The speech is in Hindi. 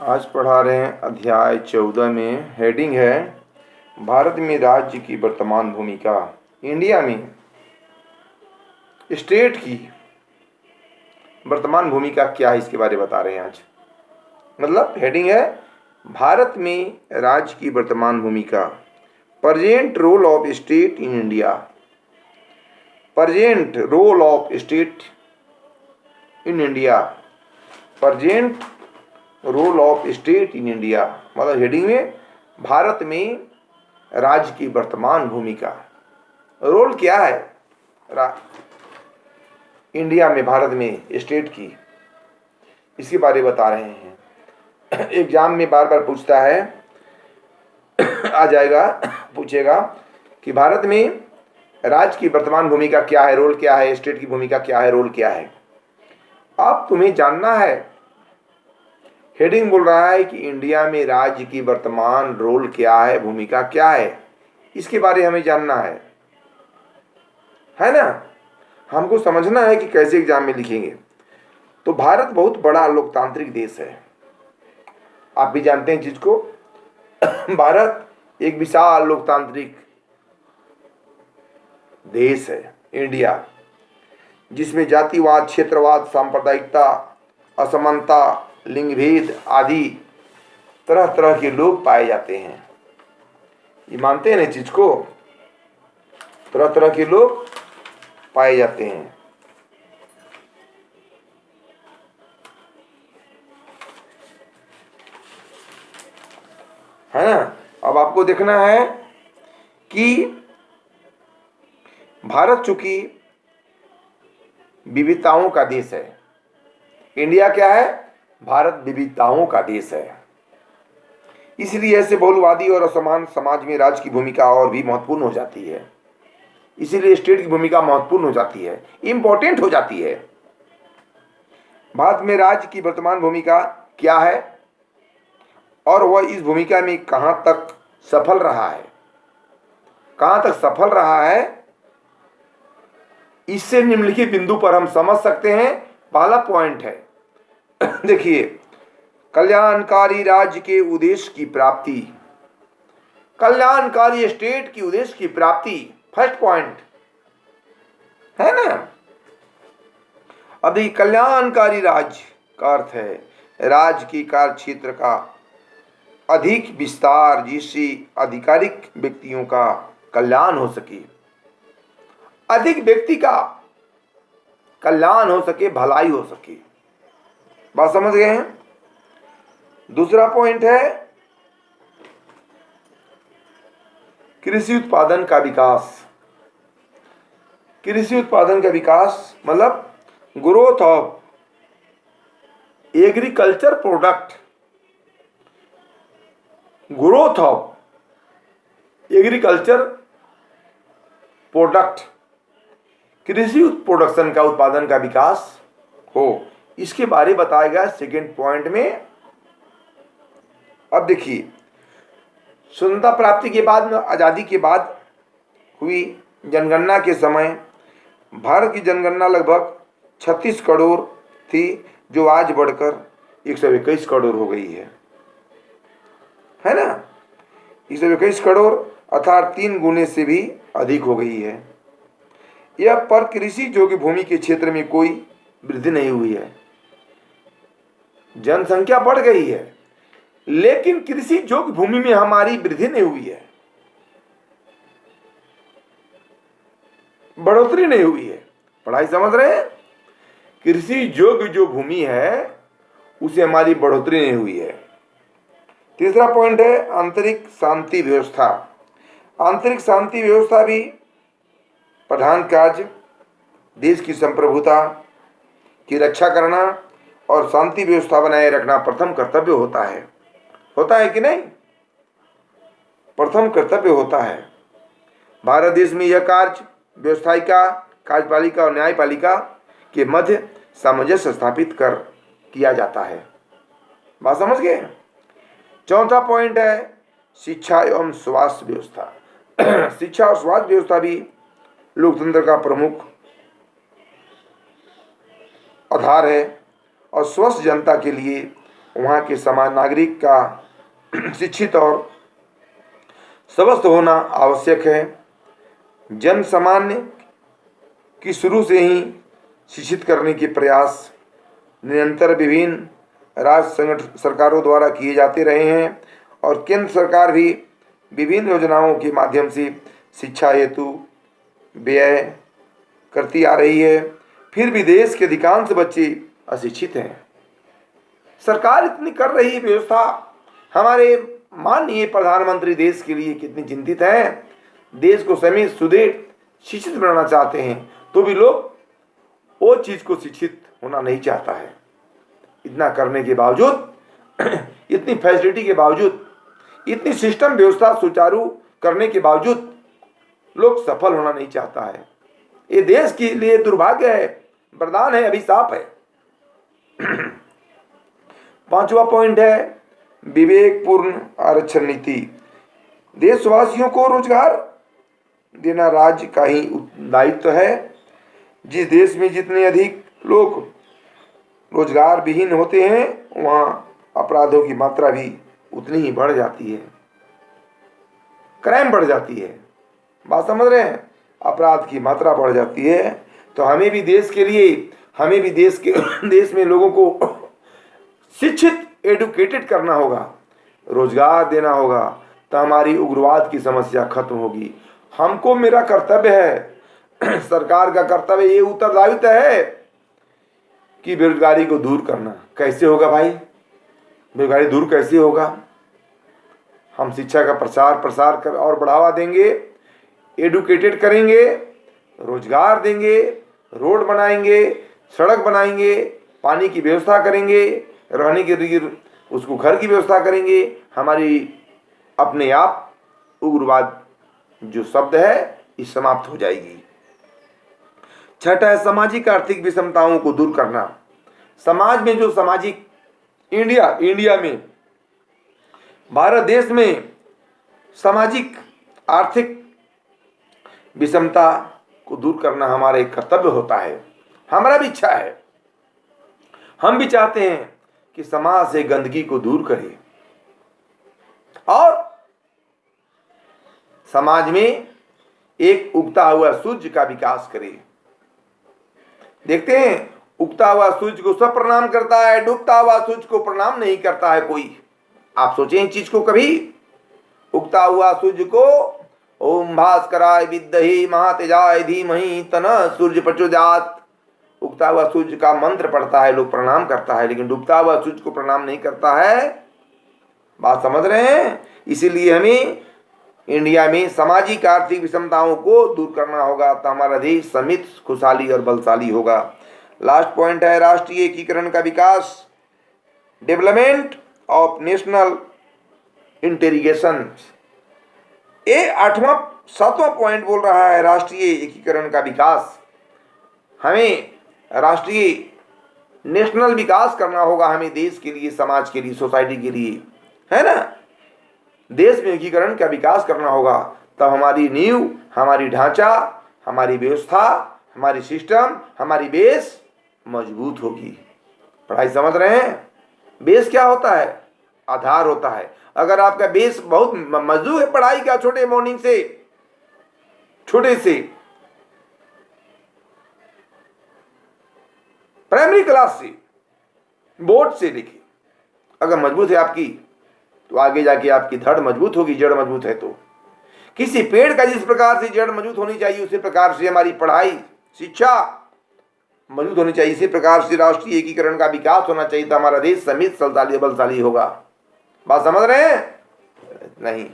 आज पढ़ा रहे हैं अध्याय 14 में। हेडिंग है भारत में राज्य की वर्तमान भूमिका, इंडिया में स्टेट की वर्तमान भूमिका क्या है, इसके बारे में बता रहे हैं आज। मतलब हेडिंग है भारत में राज्य की वर्तमान भूमिका, present role of state in India. Present role of state in India, present role of state in India. मतलब हेडिंग में भारत में राज्य की वर्तमान भूमिका, रोल क्या है इंडिया में, भारत में स्टेट की, इसके बारे में बता रहे हैं। एग्जाम में बार बार पूछता है, आ जाएगा, पूछेगा कि भारत में राज्य की वर्तमान भूमिका क्या है, रोल क्या है, स्टेट की भूमिका क्या है, रोल क्या है। अब तुम्हें जानना है। हेडिंग बोल रहा है कि इंडिया में राज्य की वर्तमान रोल क्या है, भूमिका क्या है, इसके बारे में हमें जानना है ना। हमको समझना है कि कैसे एग्जाम में लिखेंगे। तो भारत बहुत बड़ा लोकतांत्रिक देश है, आप भी जानते हैं चीज को। भारत एक विशाल लोकतांत्रिक देश है इंडिया, जिसमें जातिवाद, क्षेत्रवाद, सांप्रदायिकता, असमानता, लिंगभेद आदि तरह तरह के लोग पाए जाते हैं। ये मानते हैं ना चीज को, तरह तरह के लोग पाए जाते हैं। है ना। अब आपको देखना है कि भारत चूंकि विविधताओं का देश है, इंडिया क्या है, भारत विविधताओं का देश है। इसलिए ऐसे बहुलवादी और असमान समाज में राज्य की भूमिका और भी महत्वपूर्ण हो जाती है। इसीलिए स्टेट की भूमिका महत्वपूर्ण हो जाती है, इंपॉर्टेंट हो जाती है। भारत में राज्य की वर्तमान भूमिका क्या है और वह इस भूमिका में कहां तक सफल रहा है, कहां तक सफल रहा है, इससे निम्नलिखित बिंदु पर हम समझ सकते हैं। पहला पॉइंट है, देखिए, कल्याणकारी राज्य के उद्देश्य की प्राप्ति, कल्याणकारी स्टेट की उद्देश्य की प्राप्ति, फर्स्ट पॉइंट है ना। अभी कल्याणकारी राज्य का अर्थ है राज्य की कार्य क्षेत्र का अधिक विस्तार, जिससे आधिकारिक व्यक्तियों का कल्याण हो सके, अधिक व्यक्ति का कल्याण हो सके, भलाई हो सके। बात समझ गए हैं। दूसरा पॉइंट है कृषि उत्पादन का विकास। कृषि उत्पादन का विकास मतलब growth of agriculture product, growth of agriculture product, कृषि प्रोडक्शन का, उत्पादन का विकास हो, इसके बारे बताया गया सेकेंड पॉइंट में। अब देखिए, स्वतंत्रता प्राप्ति के बाद में, आज़ादी के बाद हुई जनगणना के समय भारत की जनगणना लगभग 36 करोड़ थी, जो आज बढ़कर 121 करोड़ हो गई है ना। 121 करोड़ अर्थात 3 गुने से भी अधिक हो गई है। यह पर कृषि योग्य भूमि के क्षेत्र में कोई वृद्धि नहीं हुई है। जनसंख्या बढ़ गई है, लेकिन कृषि योग्य भूमि में हमारी वृद्धि नहीं हुई है, बढ़ोतरी नहीं हुई है। पढ़ाई समझ रहे हैं। कृषि योग्य जो भूमि है उसे हमारी बढ़ोतरी नहीं हुई है। तीसरा पॉइंट है आंतरिक शांति व्यवस्था। आंतरिक शांति व्यवस्था भी प्रधान कार्य देश की संप्रभुता की रक्षा करना और शांति व्यवस्था बनाए रखना प्रथम कर्तव्य होता है कि नहीं, प्रथम कर्तव्य होता है। भारत देश में यह कार्य व्यवस्थायिका, कार्यपालिका और न्यायपालिका के मध्य सामंजस्य स्थापित कर किया जाता है। बात समझ गए। चौथा पॉइंट है शिक्षा एवं स्वास्थ्य व्यवस्था। शिक्षा और स्वास्थ्य व्यवस्था भी लोकतंत्र का प्रमुख आधार है और स्वस्थ जनता के लिए वहाँ के समाज नागरिक का शिक्षित और स्वस्थ होना आवश्यक है। जन सामान्य की शुरू से ही शिक्षित करने के प्रयास निरंतर विभिन्न राज्य सरकारों द्वारा किए जाते रहे हैं और केंद्र सरकार भी विभिन्न योजनाओं के माध्यम से शिक्षा हेतु व्यय करती आ रही है। फिर भी देश के अधिकांश बच्चे अशिक्षित हैं। सरकार इतनी कर रही व्यवस्था, हमारे माननीय प्रधानमंत्री देश के लिए कितनी चिंतित हैं, देश को समेत सुदृढ़ शिक्षित बनाना चाहते हैं, तो भी लोग वो चीज़ को शिक्षित होना नहीं चाहता है। इतना करने के बावजूद, इतनी फैसिलिटी के बावजूद, इतनी सिस्टम व्यवस्था सुचारू करने के बावजूद लोग सफल होना नहीं चाहता है। ये देश के लिए दुर्भाग्य है, वरदान है, अभिशाप है। 5वां पॉइंट है विवेकपूर्ण आरक्षण नीति। देशवासियों को रोजगार देना राज्य का ही दायित्व है। जिस देश में जितने अधिक लोग रोजगार विहीन होते हैं, वहाँ अपराधों की मात्रा भी उतनी ही बढ़ जाती है, क्राइम बढ़ जाती है। बात समझ रहे हैं? अपराध की मात्रा बढ़ जाती है। तो हमें भी देश के लिए, हमें भी देश में लोगों को शिक्षित, एडुकेटेड करना होगा, रोजगार देना होगा, तो हमारी उग्रवाद की समस्या खत्म होगी। हमको, मेरा कर्तव्य है, सरकार का कर्तव्य, ये उत्तरदायित्व है कि बेरोजगारी को दूर करना। कैसे होगा भाई? बेरोजगारी दूर कैसे होगा? हम शिक्षा का प्रचार प्रसार कर और बढ़ावा देंगे, एडुकेटेड करेंगे, रोजगार देंगे, रोड बनाएंगे, सड़क बनाएंगे, पानी की व्यवस्था करेंगे, रहने के लिए उसको घर की व्यवस्था करेंगे। हमारी अपने आप उग्रवाद जो शब्द है ये समाप्त हो जाएगी। 6ठा है सामाजिक आर्थिक विषमताओं को दूर करना। समाज में जो सामाजिक, इंडिया में, भारत देश में सामाजिक आर्थिक विषमता को दूर करना हमारा एक कर्तव्य होता है। हमारा भी इच्छा है, हम भी चाहते हैं कि समाज से गंदगी को दूर करें और समाज में एक उगता हुआ सूर्य का विकास करें। देखते हैं, उगता हुआ सूर्य को सब प्रणाम करता है, डूबता हुआ सूर्य को प्रणाम नहीं करता है कोई। आप सोचें इस चीज को कभी। उगता हुआ सूर्य को ओम भास्कराय विद्महे महातेजाय धीमहि तन्नः सूर्य प्रचोदयात्, उगता हुआ सूर्य का मंत्र पढ़ता है, लोग प्रणाम करता है, लेकिन डूबता हुआ सूर्य को प्रणाम नहीं करता है। बात समझ रहे हैं? इसीलिए हमें इंडिया में सामाजिक आर्थिक विषमताओं को दूर करना होगा, तो हमारा देश समृद्ध, खुशहाली और बलशाली होगा। लास्ट पॉइंट है राष्ट्रीय एकीकरण का विकास, डेवलपमेंट ऑफ नेशनल इंटीग्रेशन। ये 7वां पॉइंट बोल रहा है राष्ट्रीय एकीकरण का विकास। हमें राष्ट्रीय नेशनल विकास करना होगा, हमें देश के लिए, समाज के लिए, सोसाइटी के लिए, है ना। देश में एकीकरण का विकास करना होगा, तब हमारी नींव, हमारी ढांचा, हमारी व्यवस्था, हमारी सिस्टम, हमारी बेस मजबूत होगी। पढ़ाई समझ रहे हैं? बेस क्या होता है? आधार होता है। अगर आपका बेस बहुत मजबूत है पढ़ाई का, छोटे मॉर्निंग से, छोटे से प्राइमरी क्लास से, बोर्ड से लेके, अगर मजबूत है आपकी, तो आगे जाके आपकी धड़ मजबूत होगी। जड़ मजबूत है तो किसी पेड़ का जिस प्रकार से जड़ मजबूत होनी चाहिए, उसी प्रकार से हमारी पढ़ाई, शिक्षा मजबूत होनी चाहिए। इसी प्रकार से राष्ट्रीय एकीकरण का विकास होना चाहिए, तो हमारा देश समृद्ध, बलशाली होगा। बात समझ रहे हैं? नहीं।